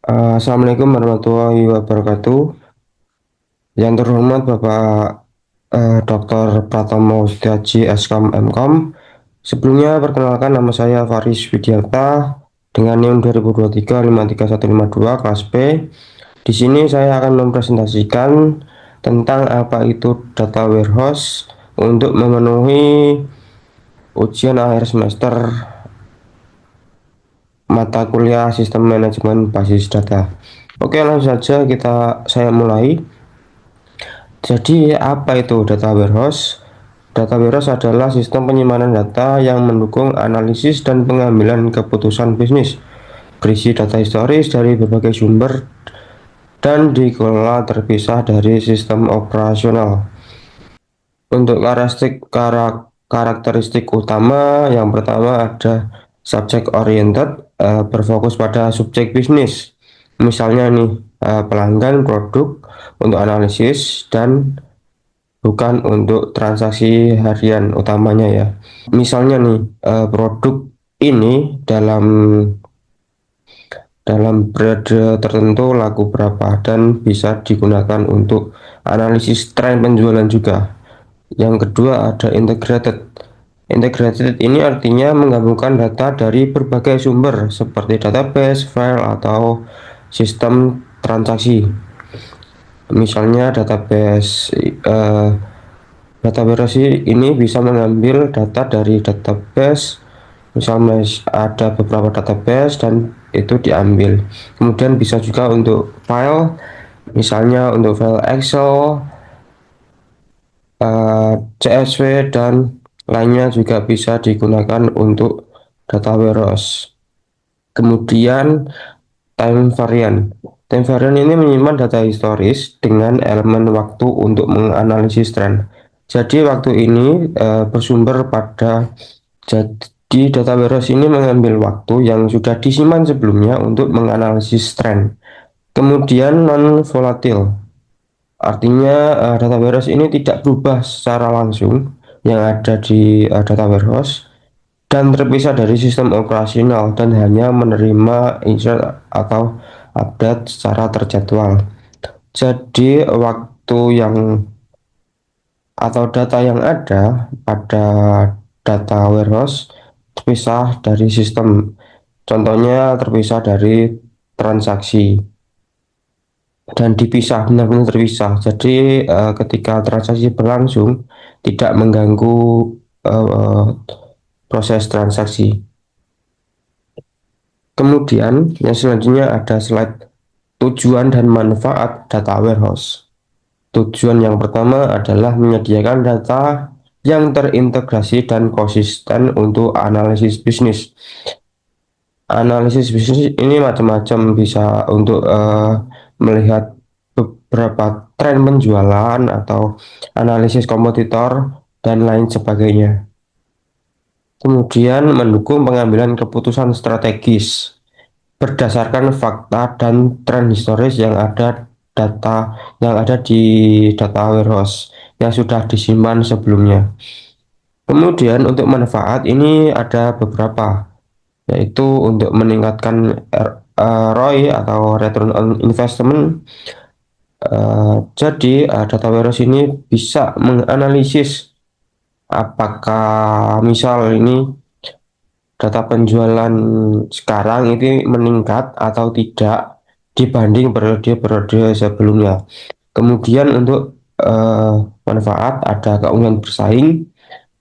Assalamualaikum warahmatullahi wabarakatuh. Yang terhormat Bapak Dr. Pratomo Setiaji Skom Mkom. Sebelumnya perkenalkan, nama saya Faris Widyarta dengan NIM 2023 53152 kelas B. Di sini saya akan mempresentasikan tentang apa itu data warehouse untuk memenuhi ujian akhir semester mata kuliah Sistem Manajemen Basis Data. Oke, langsung saja saya mulai. Jadi, apa itu data warehouse? Data warehouse adalah sistem penyimpanan data yang mendukung analisis dan pengambilan keputusan bisnis. Berisi data historis dari berbagai sumber dan dikelola terpisah dari sistem operasional. Untuk karakteristik utama, yang pertama ada subject oriented, berfokus pada subjek bisnis. Misalnya nih, pelanggan produk untuk analisis dan bukan untuk transaksi harian utamanya ya. Misalnya nih, produk ini dalam periode tertentu laku berapa dan bisa digunakan untuk analisis tren penjualan juga. Yang kedua ada integrated. Integrated ini artinya menggabungkan data dari berbagai sumber seperti database, file, atau sistem transaksi. Misalnya database ini bisa mengambil data dari database, misalnya ada beberapa database dan itu diambil. Kemudian bisa juga untuk file, misalnya untuk file Excel, CSV dan lainnya juga bisa digunakan untuk data warehouse. Kemudian time variant. Time variant ini menyimpan data historis dengan elemen waktu untuk menganalisis tren. Jadi waktu ini bersumber pada jadi data warehouse ini mengambil waktu yang sudah disimpan sebelumnya untuk menganalisis tren. Kemudian non volatil. Artinya data warehouse ini tidak berubah secara langsung yang ada di data warehouse dan terpisah dari sistem operasional dan hanya menerima insert atau update secara terjadwal. Jadi waktu yang atau data yang ada pada data warehouse terpisah dari sistem. Contohnya terpisah dari transaksi dan dipisah, benar-benar terpisah. Jadi ketika transaksi berlangsung tidak mengganggu eh, proses transaksi. Kemudian yang selanjutnya ada slide tujuan dan manfaat data warehouse. Tujuan yang pertama adalah menyediakan data yang terintegrasi dan konsisten untuk analisis bisnis. Analisis bisnis ini macam-macam, bisa untuk melihat beberapa tren penjualan atau analisis kompetitor dan lain sebagainya. Kemudian mendukung pengambilan keputusan strategis berdasarkan fakta dan tren historis yang ada di data warehouse yang sudah disimpan sebelumnya. Kemudian untuk manfaat ini ada beberapa, yaitu untuk meningkatkan ROI atau return on investment. Jadi data warehouse ini bisa menganalisis apakah misal ini data penjualan sekarang ini meningkat atau tidak dibanding periode-periode sebelumnya. Kemudian untuk manfaat ada keunggulan bersaing,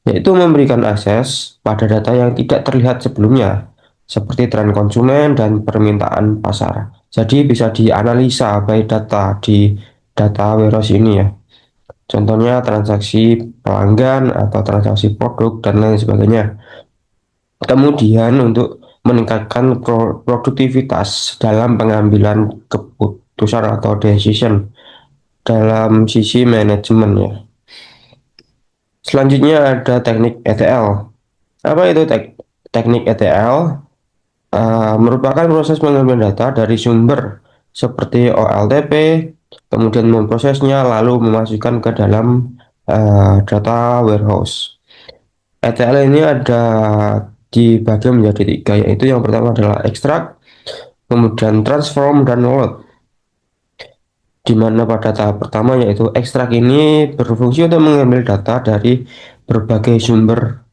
yaitu memberikan akses pada data yang tidak terlihat sebelumnya, seperti tren konsumen dan permintaan pasar. Jadi bisa dianalisa baik data di data warehouse ini ya. Contohnya transaksi pelanggan atau transaksi produk dan lain sebagainya. Kemudian untuk meningkatkan produktivitas dalam pengambilan keputusan atau decision dalam sisi manajemen ya. Selanjutnya ada teknik ETL. Apa itu teknik ETL? Merupakan proses pengambilan data dari sumber seperti OLTP, kemudian memprosesnya lalu memasukkan ke dalam data warehouse. ETL ini ada dibagi menjadi tiga, yaitu yang pertama adalah ekstrak, Kemudian transform dan load, di mana pada tahap pertama yaitu ekstrak ini berfungsi untuk mengambil data dari berbagai sumber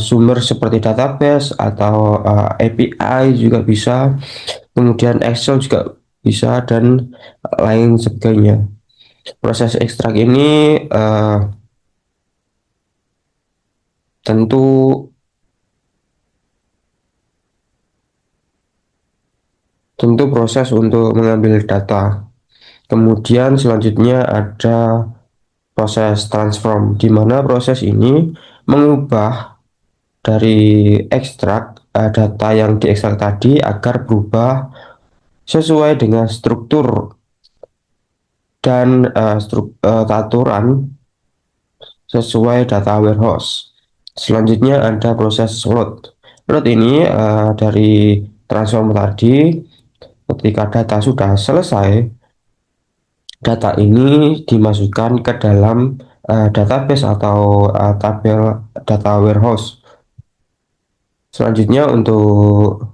sumber seperti database atau API juga bisa, kemudian Excel juga bisa dan lain sebagainya. Proses ekstrak ini tentu tentu proses untuk mengambil data. Kemudian selanjutnya ada proses transform, di mana proses ini mengubah dari ekstrak data yang diekstrak tadi agar berubah sesuai dengan struktur dan aturan sesuai data warehouse. Selanjutnya ada proses load. Load ini dari transform tadi, ketika data sudah selesai, data ini dimasukkan ke dalam database atau tabel data warehouse. Selanjutnya untuk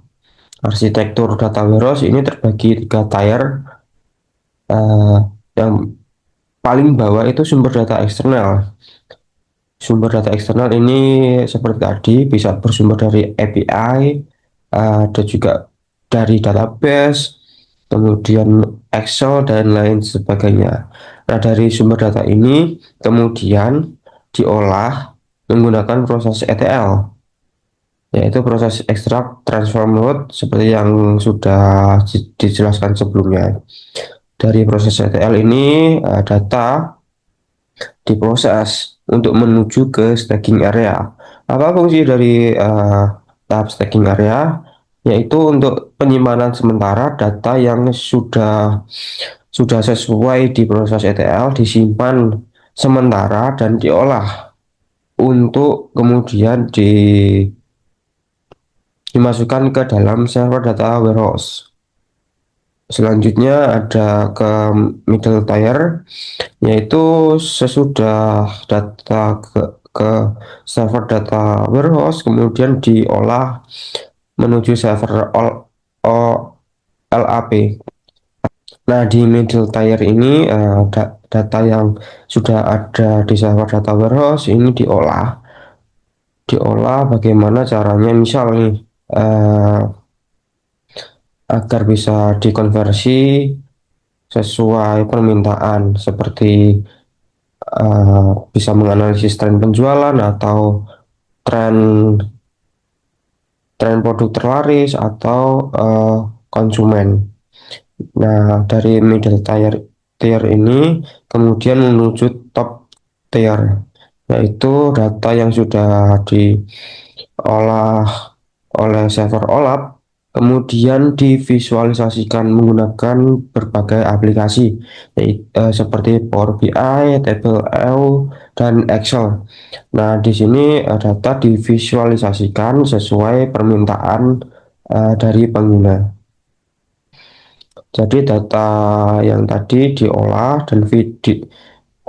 arsitektur data warehouse ini terbagi tiga tier. eh, yang paling bawah itu sumber data eksternal. Sumber data eksternal ini seperti tadi bisa bersumber dari API, ada juga dari database, kemudian Excel dan lain sebagainya. Nah, dari sumber data ini kemudian diolah menggunakan proses ETL, yaitu proses extract transform load seperti yang sudah dijelaskan sebelumnya. Dari proses ETL ini data diproses untuk menuju ke staging area. Apa fungsi dari tahap staging area? Yaitu untuk penyimpanan sementara data yang sudah sesuai di proses ETL disimpan sementara dan diolah untuk kemudian dimasukkan ke dalam server data warehouse. Selanjutnya ada ke middle tier, yaitu sesudah data ke server data warehouse kemudian diolah menuju server LAP. Nah, di middle tier ini data yang sudah ada di server data warehouse ini diolah bagaimana caranya, misal nih eh, agar bisa dikonversi sesuai permintaan, seperti bisa menganalisis tren penjualan atau tren tren produk terlaris atau konsumen. Nah, dari middle tier ini kemudian menuju top tier, yaitu data yang sudah diolah oleh server OLAP, kemudian divisualisasikan menggunakan berbagai aplikasi, seperti Power BI, Tableau, dan Excel. Nah, di sini data divisualisasikan sesuai permintaan dari pengguna. Jadi data yang tadi diolah dan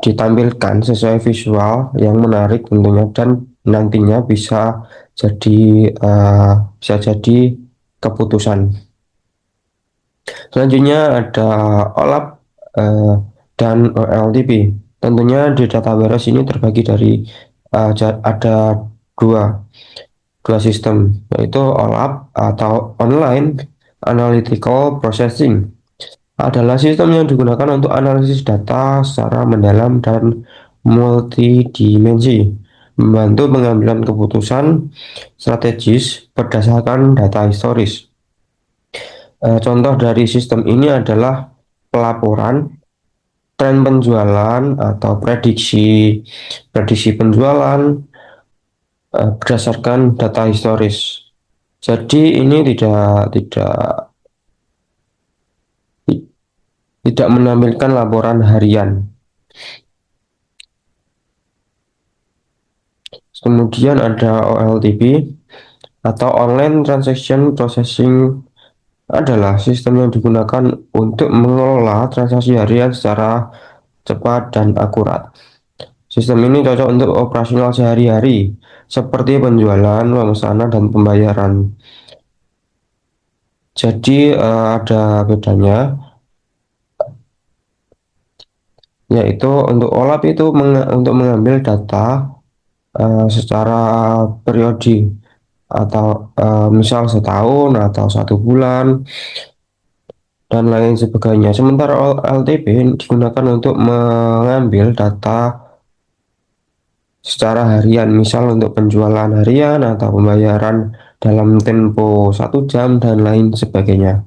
ditampilkan sesuai visual yang menarik tentunya, dan nantinya bisa jadi keputusan. Selanjutnya ada OLAP eh, dan OLTP. Tentunya di data warehouse ini terbagi dari ada dua dua sistem, yaitu OLAP atau Online Analytical Processing. Adalah sistem yang digunakan untuk analisis data secara mendalam dan multidimensi, membantu pengambilan keputusan strategis berdasarkan data historis. Contoh dari sistem ini adalah pelaporan tren penjualan atau prediksi prediksi penjualan berdasarkan data historis. Jadi ini tidak menampilkan laporan harian. Kemudian ada OLTP atau Online Transaction Processing, adalah sistem yang digunakan untuk mengelola transaksi harian secara cepat dan akurat. Sistem ini cocok untuk operasional sehari-hari seperti penjualan, pemesanan, dan pembayaran. Jadi ada bedanya, yaitu untuk OLAP itu untuk mengambil data secara periodik atau misal setahun atau 1 bulan dan lain sebagainya. Sementara LTP digunakan untuk mengambil data secara harian, misal untuk penjualan harian atau pembayaran dalam tempo 1 jam dan lain sebagainya.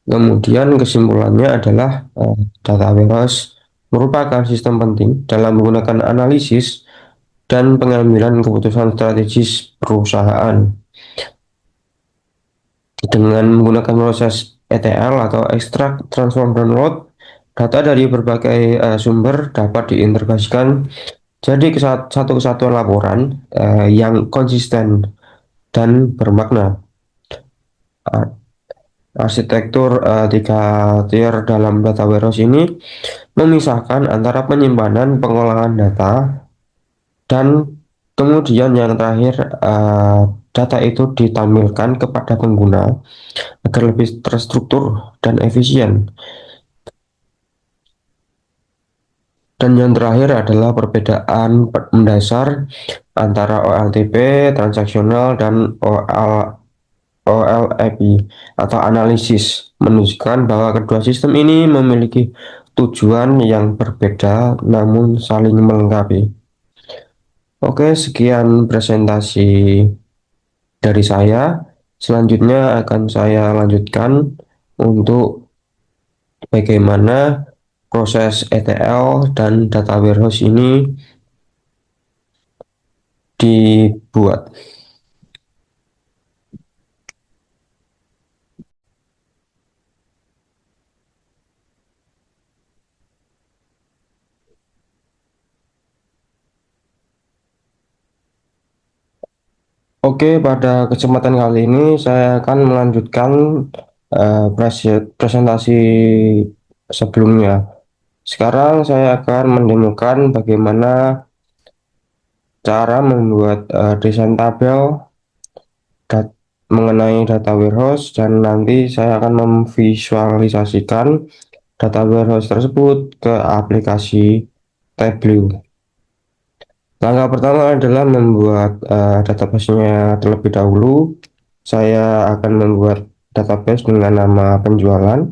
Kemudian kesimpulannya adalah data warehouse merupakan sistem penting dalam menggunakan analisis dan pengambilan keputusan strategis perusahaan. Dengan menggunakan proses ETL atau Extract, Transform, dan Load, data dari berbagai sumber dapat diintegrasikan jadi satu kesatuan laporan yang konsisten dan bermakna. Ar- Arsitektur 3 tier dalam data warehouse ini memisahkan antara penyimpanan, pengolahan data, dan kemudian yang terakhir data itu ditampilkan kepada pengguna agar lebih terstruktur dan efisien. Dan yang terakhir adalah perbedaan mendasar antara OLTP, transaksional, dan OLAP atau analisis, menunjukkan bahwa kedua sistem ini memiliki tujuan yang berbeda namun saling melengkapi. Oke, sekian presentasi dari saya. Selanjutnya akan saya lanjutkan untuk bagaimana proses ETL dan data warehouse ini dibuat. Oke, pada kesempatan kali ini saya akan melanjutkan presentasi sebelumnya. Sekarang saya akan mendemokan bagaimana cara membuat desain tabel dat- mengenai data warehouse, dan nanti saya akan memvisualisasikan data warehouse tersebut ke aplikasi Tableau. Langkah pertama adalah membuat database-nya terlebih dahulu. Saya akan membuat database dengan nama penjualan.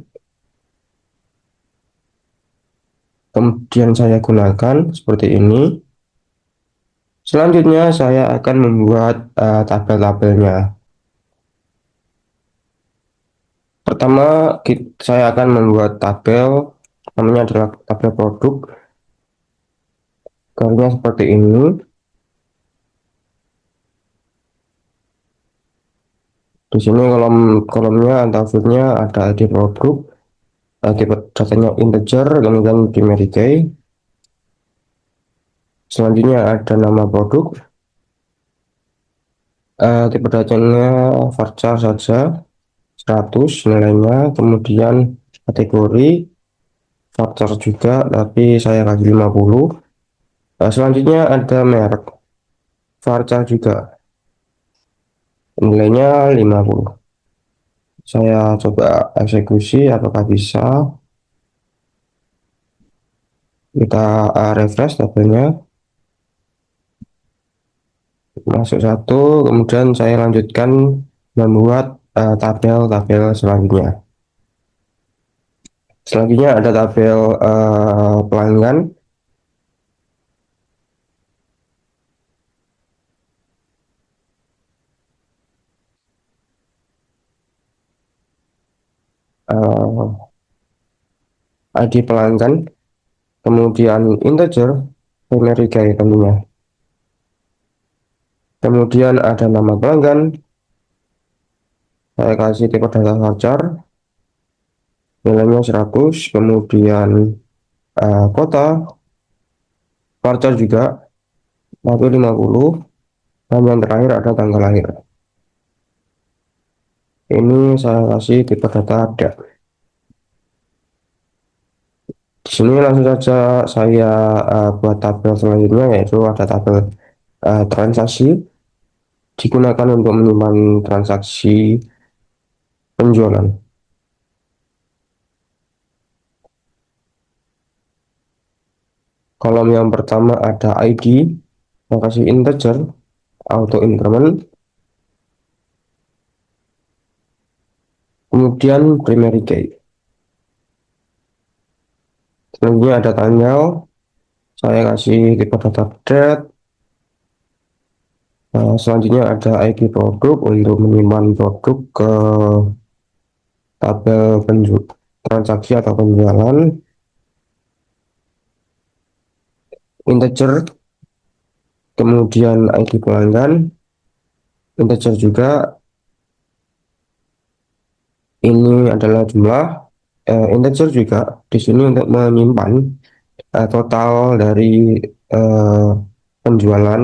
Kemudian saya gunakan seperti ini. Selanjutnya saya akan membuat tabel-tabelnya. Pertama, saya akan membuat tabel, namanya adalah tabel produk. Gambarnya seperti ini. Di sini kolomnya atau fieldnya ada ID produk, tipe datanya integer, kemudian primary key. Selanjutnya ada nama produk, tipe datanya varchar saja, 100 nilainya, kemudian kategori varchar juga, tapi saya kasih 50. Selanjutnya ada merek, varchar juga, nilainya 50. Saya coba eksekusi apakah bisa. Kita refresh tabelnya, masuk satu, kemudian saya lanjutkan membuat tabel-tabel selanjutnya. Selanjutnya ada tabel pelanggan. eh, ID pelanggan, kemudian integer, primary key tentunya. Kemudian ada nama pelanggan, saya kasih tipe data varchar, nilainya 100, kemudian kota, varchar juga, 150, dan yang terakhir ada tanggal lahir. Ini saya kasih tipe data ada. Di sini langsung saja saya buat tabel selanjutnya, yaitu ada tabel transaksi, digunakan untuk menyimpan transaksi penjualan. Kolom yang pertama ada ID, yang kasih integer, auto increment, kemudian primary key. Selanjutnya ada tanggal, saya kasih tipe data date. Selanjutnya ada ID produk untuk menyimpan produk ke tabel transaksi atau penjualan. Integer, kemudian ID pelanggan, integer juga. Ini adalah jumlah integer juga di sini untuk menyimpan total dari eh, penjualan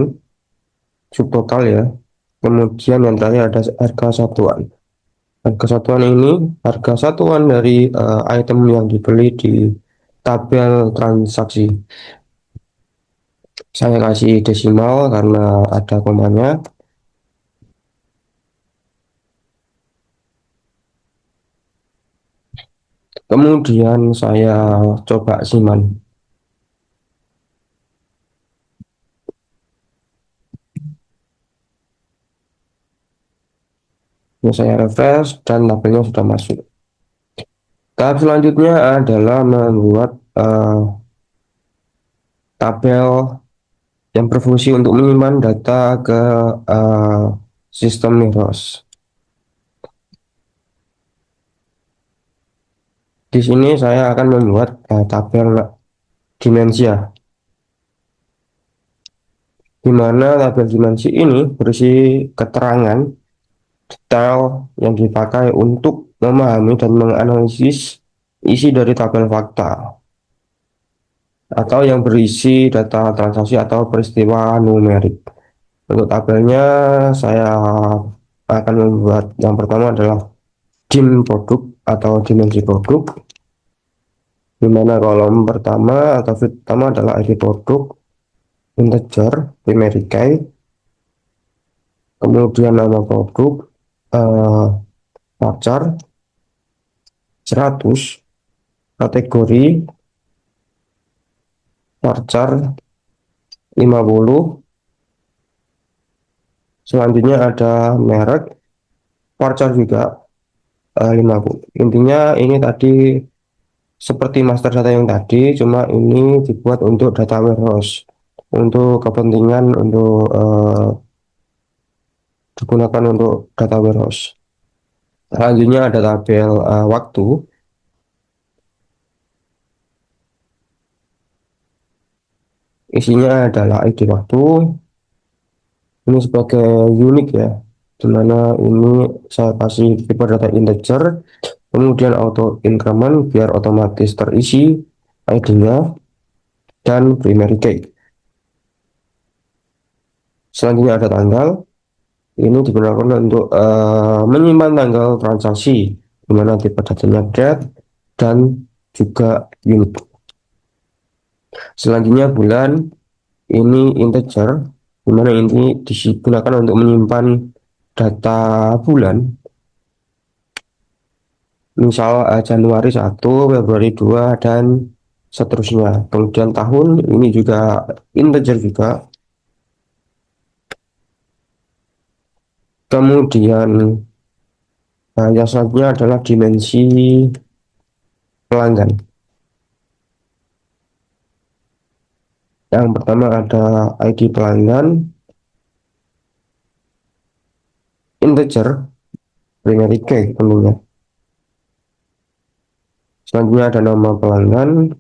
subtotal ya. Kemudian yang terakhir ada harga satuan. Harga satuan ini harga satuan dari item yang dibeli di tabel transaksi. Saya kasih desimal karena ada komanya. Kemudian saya coba siman. Ini saya refresh dan tabelnya sudah masuk. Tahap selanjutnya adalah membuat tabel yang berfungsi untuk menyimpan data ke eh, sistem Miros. Di sini saya akan membuat tabel dimensi ya, di mana tabel dimensi ini berisi keterangan detail yang dipakai untuk memahami dan menganalisis isi dari tabel fakta atau yang berisi data transaksi atau peristiwa numerik. Untuk tabelnya saya akan membuat yang pertama adalah dim produk atau dimensi produk, di mana kolom pertama atau field pertama adalah ID produk, integer, primary key, kemudian nama produk, eh, voucher, 100, kategori, voucher, 50, selanjutnya ada merek, voucher juga 50. Intinya ini tadi seperti master data yang tadi, cuma ini dibuat untuk data warehouse, untuk kepentingan untuk digunakan untuk data warehouse. Selanjutnya ada tabel waktu, isinya adalah ID waktu, ini sebagai unik ya, dimana ini saya kasih tipe data integer, kemudian auto increment biar otomatis terisi ID-nya, dan primary key. Selanjutnya ada tanggal, ini digunakan untuk menyimpan tanggal transaksi, dimana tipe datanya date dan juga unit. Selanjutnya bulan, ini integer, dimana ini digunakan untuk menyimpan data bulan, misal Januari 1, Februari 2, dan seterusnya. Kemudian tahun, ini juga integer juga. Kemudian yang selanjutnya adalah dimensi pelanggan. Yang pertama ada ID pelanggan, integer, primary key tentunya. Selanjutnya ada nama pelanggan,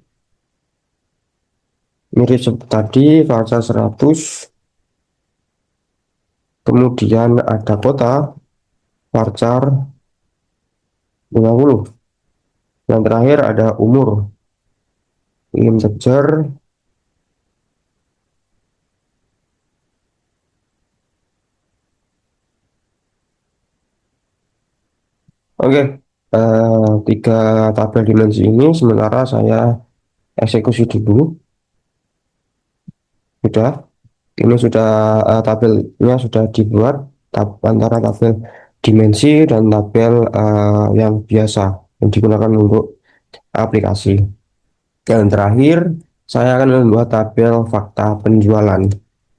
mirip seperti tadi, voucher 100. Kemudian ada kota, voucher 50. Yang terakhir ada umur, integer. Oke, tiga tabel dimensi ini sementara saya eksekusi dulu. Sudah, ini sudah tabelnya sudah dibuat antara tabel dimensi dan tabel yang biasa yang digunakan untuk aplikasi. Yang terakhir, saya akan membuat tabel fakta penjualan,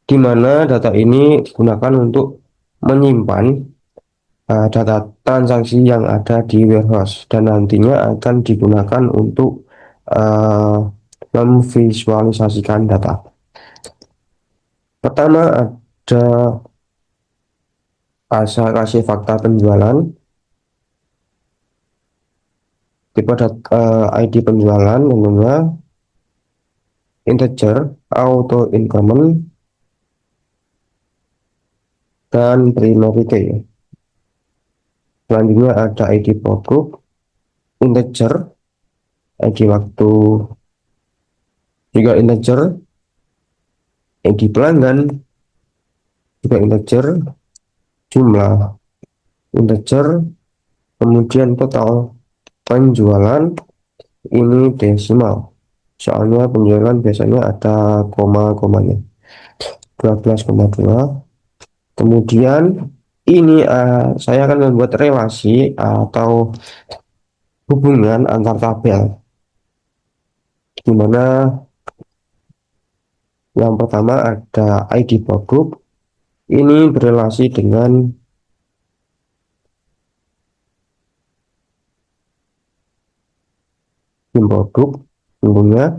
di mana data ini digunakan untuk menyimpan data transaksi yang ada di warehouse dan nantinya akan digunakan untuk uh, memvisualisasikan data. Pertama ada saya kasih fakta penjualan, tipe ID penjualan namanya integer, auto increment, dan primary key. Selanjutnya ada ID produk, integer, ID waktu juga integer, ID pelanggan juga integer, jumlah integer, kemudian total penjualan ini desimal. Soalnya penjualan biasanya ada koma-komanya 12,2. Kemudian ini saya akan membuat relasi atau hubungan antar tabel, di mana yang pertama ada ID produk, ini berelasi dengan tim produk. Tentunya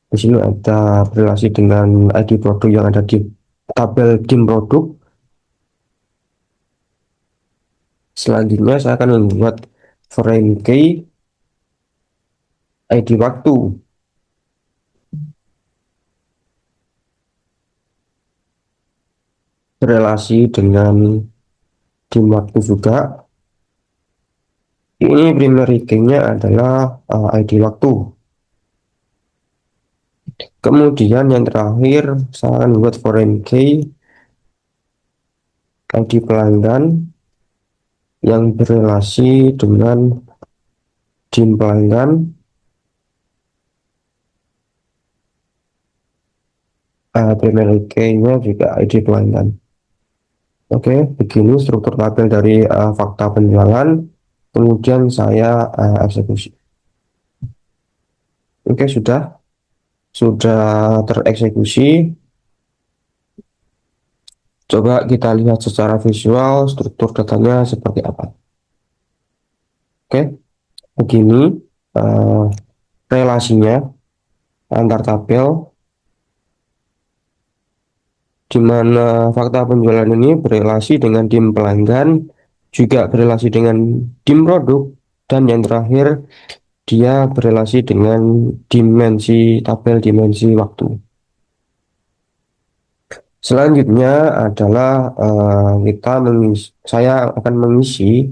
di sini ada berelasi dengan ID produk yang ada di tabel tim produk. Selanjutnya saya akan membuat frame key ID waktu, berelasi dengan tim waktu juga. Ini primary key-nya adalah ID waktu. Kemudian yang terakhir saya akan membuat foreign key ID pelanggan yang berelasi dengan dim pelanggan, primary key-nya juga ID pelanggan. Oke, begini struktur tabel dari fakta penjualan. Kemudian saya eksekusi. Oke, sudah tereksekusi. Coba kita lihat secara visual struktur datanya seperti apa. Oke, begini uh, relasinya antar tabel, di mana fakta penjualan ini berelasi dengan dim pelanggan, juga berelasi dengan dim produk, dan yang terakhir dia berelasi dengan tabel dimensi waktu. Selanjutnya adalah saya akan mengisi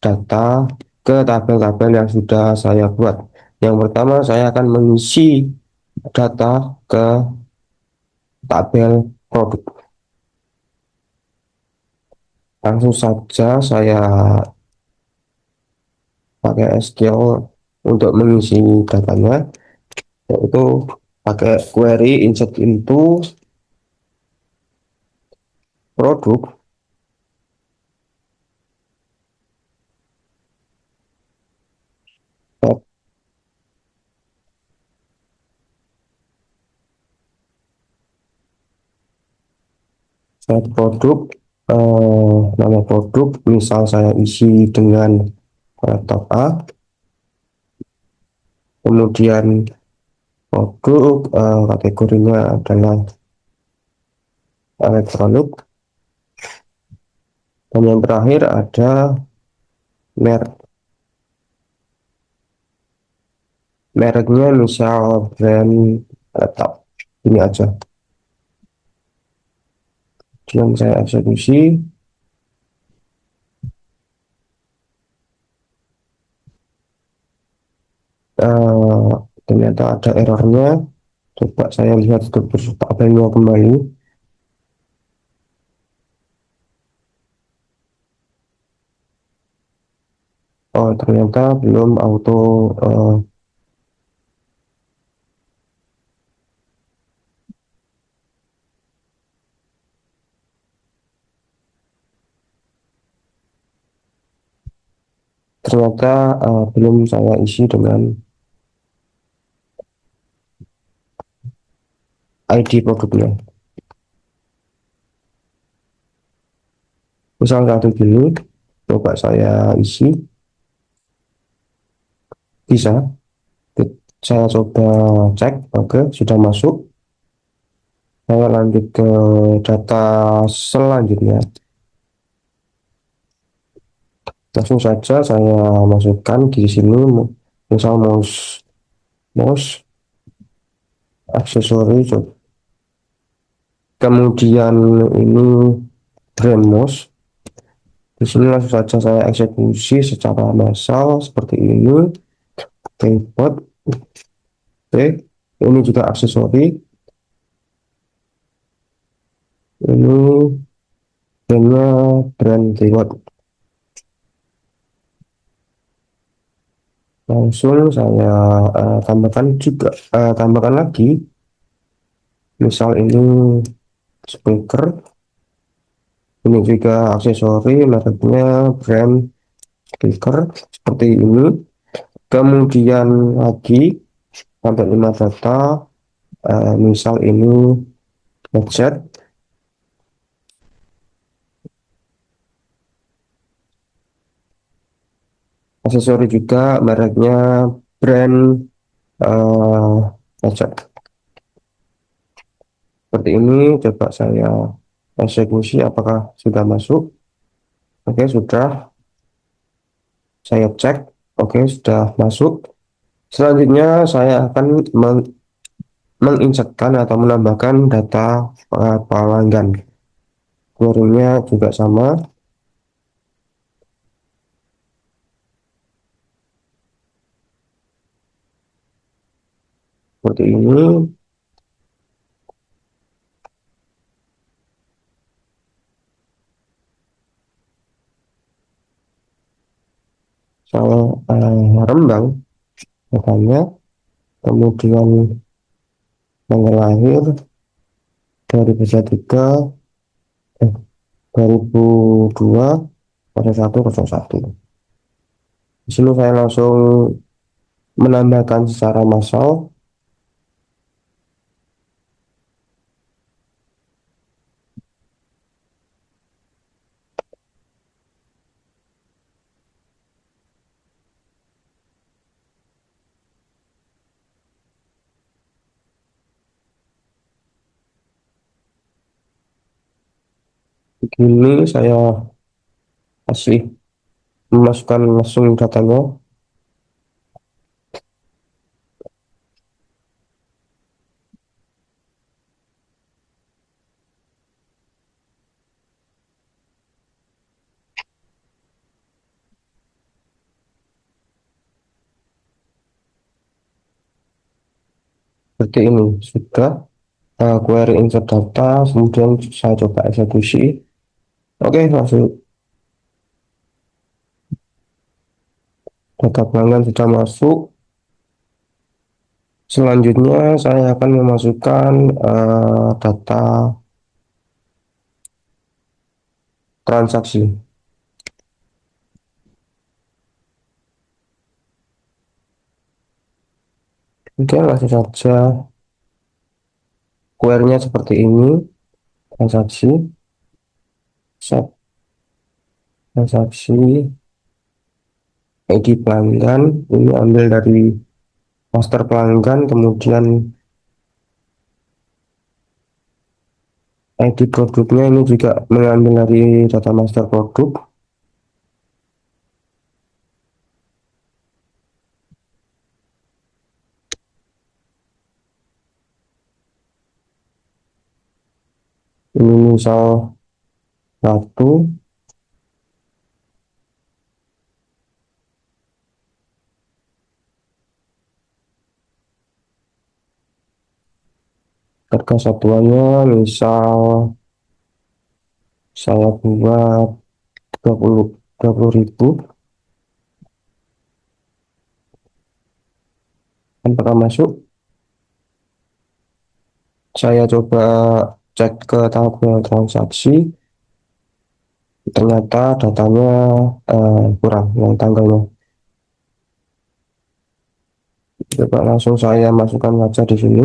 data ke tabel-tabel yang sudah saya buat. Yang pertama saya akan mengisi data ke tabel produk. Langsung saja saya pakai SQL untuk mengisi datanya, yaitu pakai query insert into produk. Set produk, nama produk misal saya isi dengan laptop A, kemudian produk kategorinya adalah elektronik, dan yang terakhir ada merek, mereknya misal brand laptop. Ini aja yang saya eksekusi. eh, Ternyata ada errornya. Coba saya lihat struktur tabelnya kembali. Oh, ternyata belum auto. eh, ternyata belum saya isi dengan ID produknya. Misal satu gini, coba saya isi, bisa. Saya coba cek, oke, sudah masuk. Saya lanjut ke data selanjutnya. Langsung saja saya masukkan di sini, misal mouse, aksesori, kemudian ini brand mouse. Di sini langsung saja saya eksekusi secara massal seperti ini. Keyboard, oke. Ini juga aksesori. Ini brandnya brand keyboard. Langsung saya tambahkan juga, tambahkan lagi. Misal ini speaker, ini juga aksesori mereknya brand speaker seperti ini. Kemudian lagi sampai 5 data, misal ini headset, aksesori juga mereknya brand uh, headset seperti ini. Coba saya eksekusi apakah sudah masuk. Oke, sudah. Saya cek, oke, sudah masuk. Selanjutnya saya akan menginsertkan atau menambahkan data pelanggan. Query-nya juga sama seperti ini. Saya rembang datanya, kemudian tanggal lahir 2003, 2002, 0101. Di sini saya langsung menambahkan secara massal. Begini saya kasih memasukkan langsung datanya. Seperti ini sudah query insert data, kemudian saya coba eksekusi. Oke, langsung data pelanggan sudah masuk. Selanjutnya saya akan memasukkan data transaksi. Oke, langsung saja query-nya seperti ini, transaksi, set transaksi, ID pelanggan, ini ambil dari master pelanggan, kemudian ID produknya ini juga mengambil dari data master produk. Ini misal satu, harga satuannya misal saya buat 20.000, apakah masuk. Saya coba cek ke tabel transaksi, ternyata datanya kurang yang tanggalnya. Coba langsung saya masukkan saja di sini.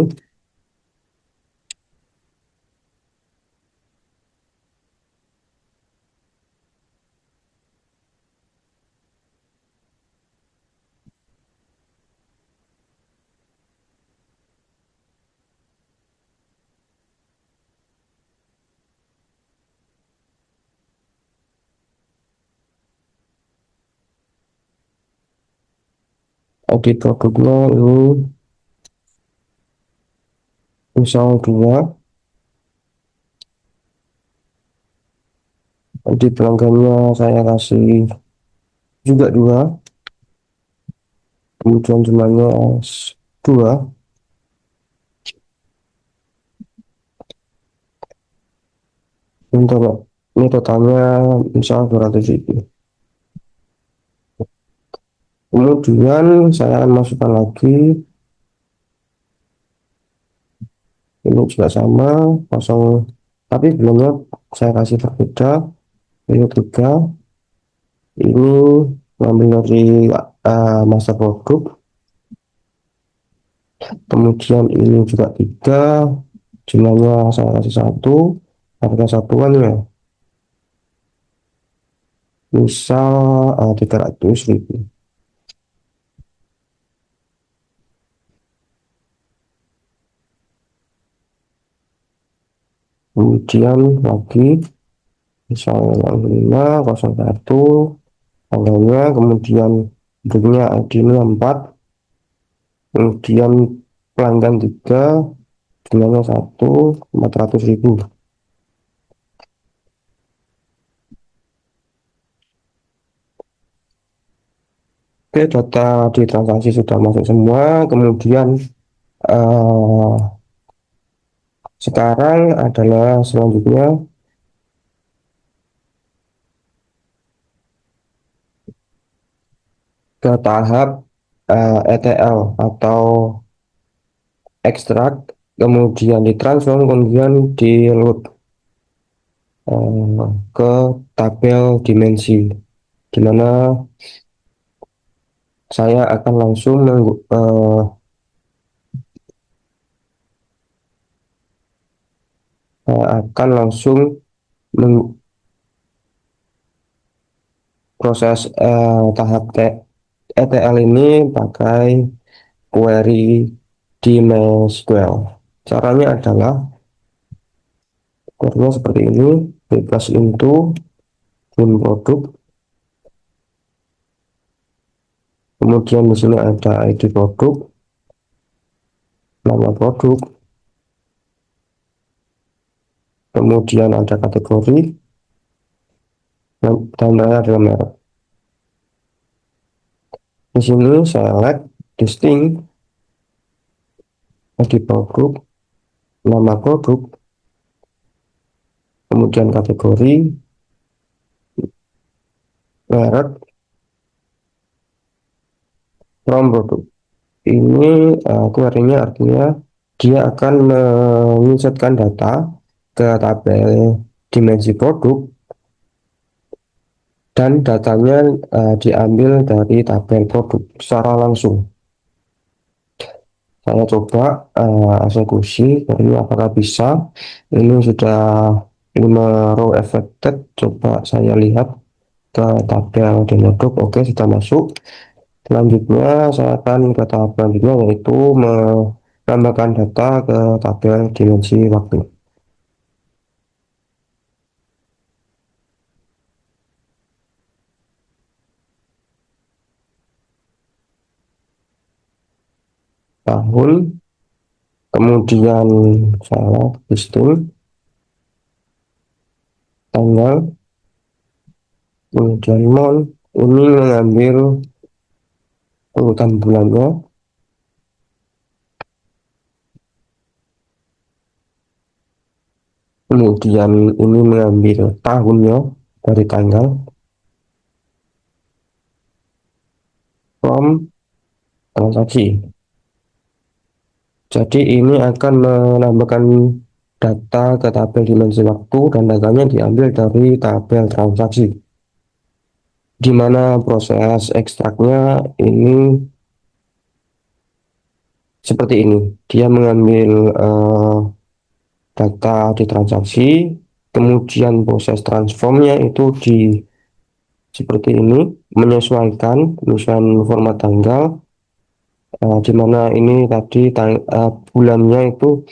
Edit produknya ini misal 2, di pelanggannya saya kasih juga 2, kemudian jumlahnya 2, untuk ini totalnya misal 200.000. Kemudian saya akan masukkan lagi, ini juga sama, kosong, tapi sebelumnya saya kasih berbeda. Ini 3, ini ngambil dari master produk, kemudian ini juga 3, jumlahnya saya kasih 1, harga satuannya misal 300.000. Kemudian lagi misal yang 501 tanggalnya, kemudian berikutnya ID ini 4, kemudian pelanggan 3, jumlahnya 400.000. Oke, data di transaksi sudah masuk semua. Kemudian eh, sekarang adalah selanjutnya ke tahap ETL atau ekstrak, kemudian ditransform, kemudian di load ke tabel dimensi, di mana saya akan langsung saya akan langsung proses tahap ETL ini pakai query di MySQL. Caranya adalah query seperti ini, bebas into pun produk, kemudian di sini ada ID produk, nama produk, kemudian ada kategori, dan adalah merek. Di sini select distinct, ID produk, nama produk, kemudian kategori, merek, from produk. Ini query-nya artinya dia akan menginsertkan data ke tabel dimensi produk, dan datanya diambil dari tabel produk secara langsung. Saya coba eksekusi, ini apakah bisa. Ini sudah 5 row affected. Coba saya lihat ke tabel demo produk. Oke, sudah masuk. Selanjutnya saya akan ke tahap selanjutnya, yaitu menambahkan data ke tabel dimensi waktu. Tahun, kemudian saya listing tanggal, kemudian month, ini mengambil urutan bulannya, kemudian ini mengambil tahunnya dari tanggal, from transaksi. Jadi ini akan menambahkan data ke tabel dimensi waktu, dan datanya diambil dari tabel transaksi, di mana proses ekstraknya ini seperti ini. Dia mengambil data di transaksi, kemudian proses transformnya itu di seperti ini, menyesuaikan format tanggal, di mana ini tadi bulannya itu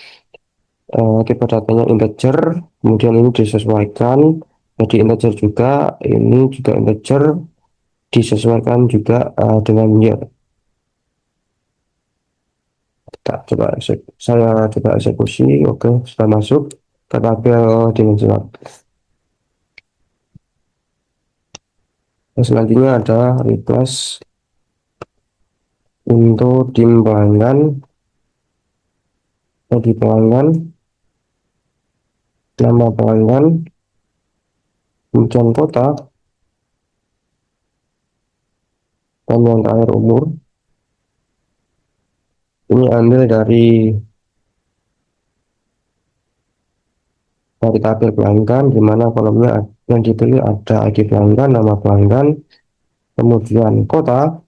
tipe datanya integer, kemudian ini disesuaikan jadi integer juga, ini juga integer, disesuaikan juga dengan year. Saya coba eksekusi, oke, sudah masuk ke tabel dimensi waktu. Selanjutnya ada request untuk dim pelanggan, di pelanggan, nama pelanggan, kemudian kota, dan yang terakhir umur. Ini ambil dari tabel pelanggan, di mana kolomnya yang dipilih ada ID pelanggan, nama pelanggan, kemudian kota,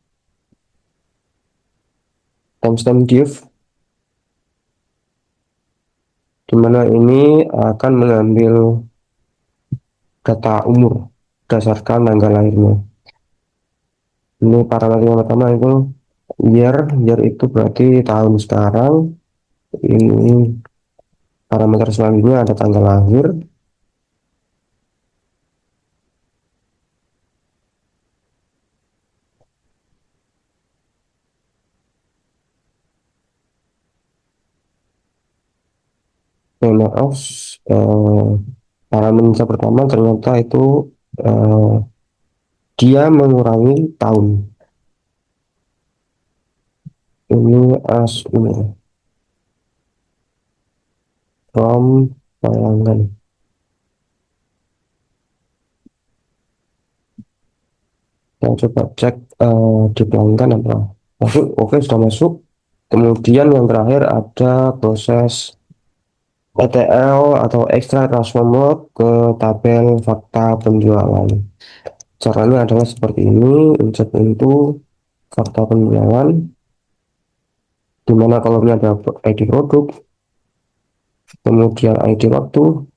timestamp div, di mana ini akan mengambil data umur berdasarkan tanggal lahirnya. Ini parameter yang pertama itu year itu berarti tahun sekarang. Ini parameter selanjutnya ada tanggal lahir. Maaf, eh, parameter pertama ternyata itu eh, dia mengurangi tahun. Ini as umur from pelanggan. Saya coba cek di pelanggan apa masuk. Oke, sudah masuk. Kemudian yang terakhir ada proses ETL atau extract transform log ke tabel fakta penjualan. Caranya adalah seperti ini: insert into fakta penjualan, di mana kolomnya ada ID produk, kemudian ID waktu,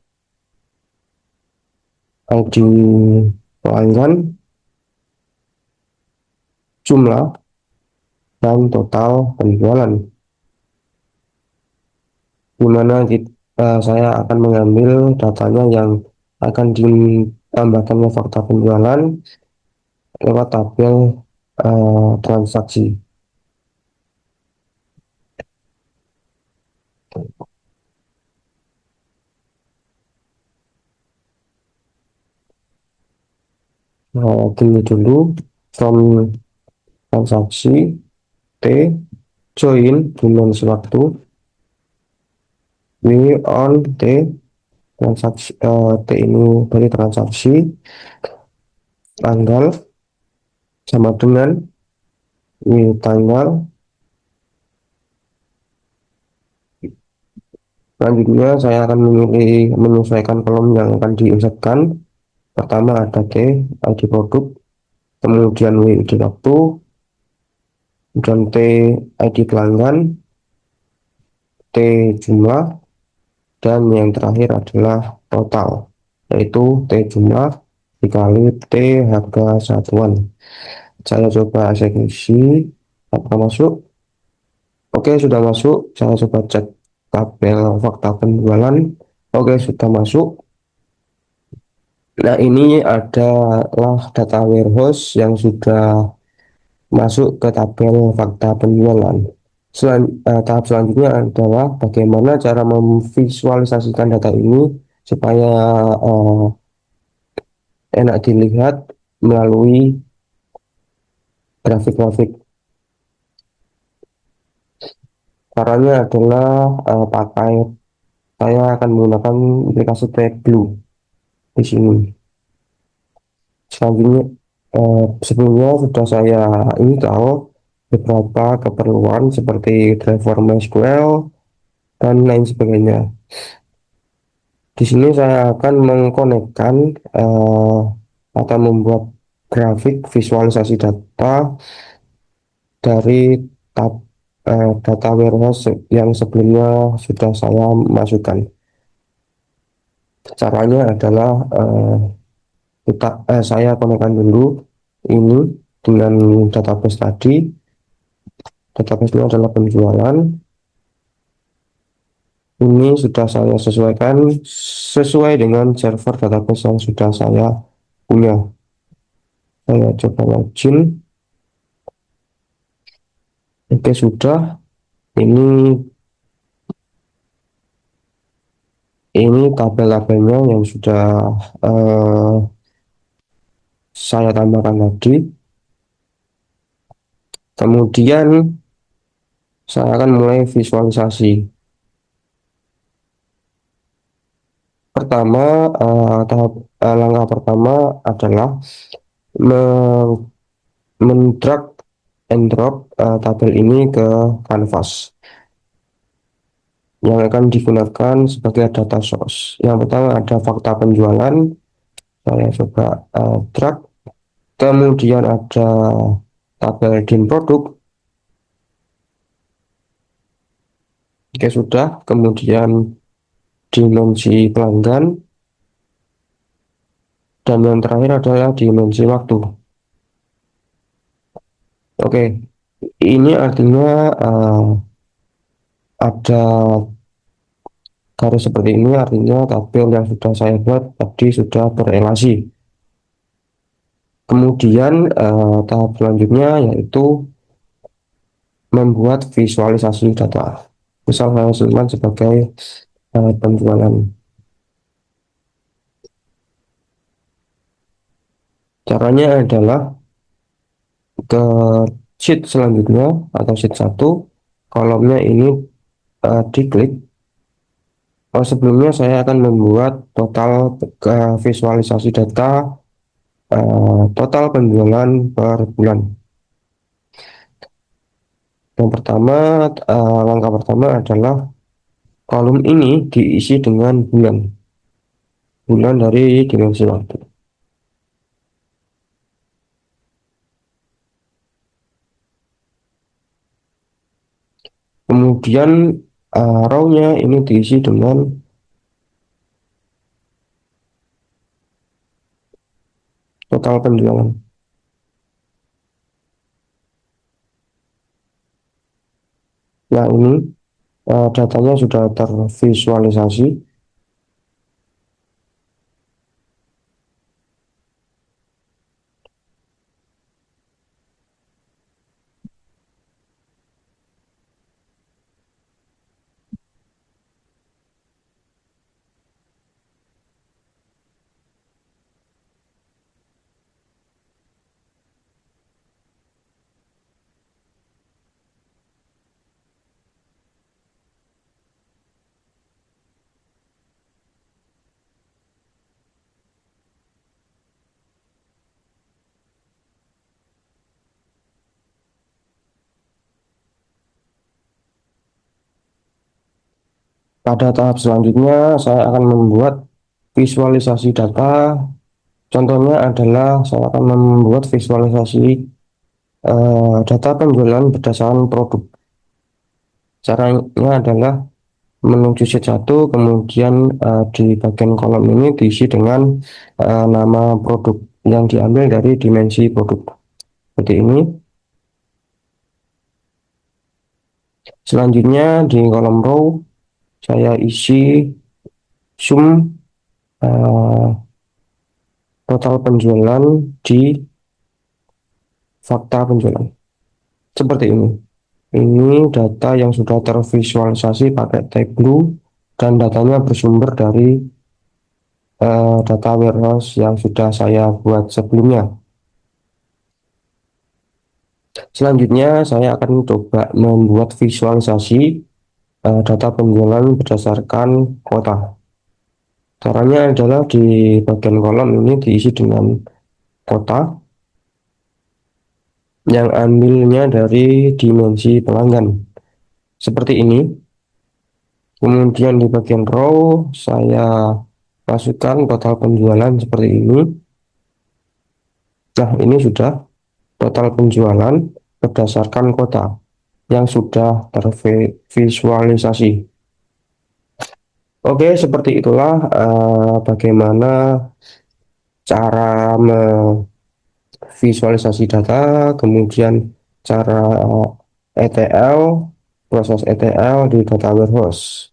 ID pelanggan, jumlah, dan total penjualan. Di mana saya akan mengambil datanya yang akan ditambahkan ke fakta penjualan lewat tabel transaksi. Gini dulu, from transaksi T, join dimensi waktu, W on T, transaksi T ini dari transaksi, tanggal sama dengan W tanggal. Selanjutnya saya akan menyesuaikan kolom yang akan diinsertkan. Pertama ada T, ID produk, kemudian W ID waktu, kemudian T ID pelanggan, T jumlah, dan yang terakhir adalah total, yaitu T jumlah dikali T harga satuan. Saya coba eksekusi, apakah masuk? Oke, sudah masuk. Saya coba cek tabel fakta penjualan. Oke, sudah masuk. Nah, ini adalah data warehouse yang sudah masuk ke tabel fakta penjualan. Tahap selanjutnya adalah bagaimana cara memvisualisasikan data ini supaya enak dilihat melalui grafik-grafik. Caranya adalah saya akan menggunakan aplikasi Trade-Blue di sini. Selanjutnya, sebelumnya sudah saya install beberapa keperluan seperti driver MySQL dan lain sebagainya. Di sini saya akan mengkonekkan atau membuat grafik visualisasi data dari tab. data warehouse yang sebelumnya sudah saya masukkan. Caranya adalah saya konekkan dulu ini dengan database tadi. Database ini adalah penjualan. Ini sudah saya sesuaikan sesuai dengan server database yang sudah saya punya. Saya coba login. Oke, sudah. Ini tabel-tabelnya yang sudah eh, saya tambahkan tadi. Kemudian saya akan mulai visualisasi. Pertama, langkah pertama adalah me- mendrag and drop tabel ini ke kanvas yang akan digunakan sebagai data source. Yang pertama ada fakta penjualan, saya coba drag. Kemudian ada tabel dim produk. Oke, sudah. Kemudian dimensi pelanggan, dan yang terakhir adalah dimensi waktu. Oke, ini artinya ada garis seperti ini, artinya tabel yang sudah saya buat tadi sudah berelasi. Kemudian tahap selanjutnya yaitu membuat visualisasi data. Misal saya simpan sebagai penjualan. Caranya adalah ke sheet selanjutnya atau sheet 1, kolomnya ini diklik. Sebelumnya saya akan membuat total visualisasi data total penjualan per bulan. Yang pertama, langkah pertama adalah kolom ini diisi dengan bulan, bulan dari dimensi waktu. Kemudian row-nya ini diisi dengan total penjualan. Nah, ini datanya sudah tervisualisasi. Pada tahap selanjutnya, saya akan membuat visualisasi data. Contohnya adalah saya akan membuat visualisasi data penjualan berdasarkan produk. Caranya adalah menuju sheet 1, kemudian di bagian kolom ini diisi dengan nama produk yang diambil dari dimensi produk. Seperti ini. Selanjutnya di kolom row, saya isi sum eh, total penjualan di fakta penjualan. Seperti ini. Ini data yang sudah tervisualisasi pakai Tableau dan datanya bersumber dari data warehouse yang sudah saya buat sebelumnya. Selanjutnya saya akan coba membuat visualisasi data penjualan berdasarkan kota. Caranya adalah di bagian kolom ini diisi dengan kota yang ambilnya dari dimensi pelanggan. Seperti ini. Kemudian di bagian row saya masukkan total penjualan seperti ini. Nah, ini sudah total penjualan berdasarkan kota. yang sudah tervisualisasi. Oke, seperti itulah bagaimana cara memvisualisasi data, kemudian cara ETL, proses ETL di data warehouse.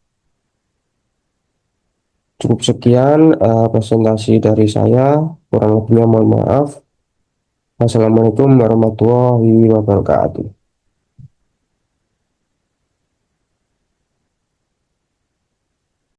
Cukup sekian presentasi dari saya, kurang lebihnya mohon maaf. Wassalamualaikum warahmatullahi wabarakatuh.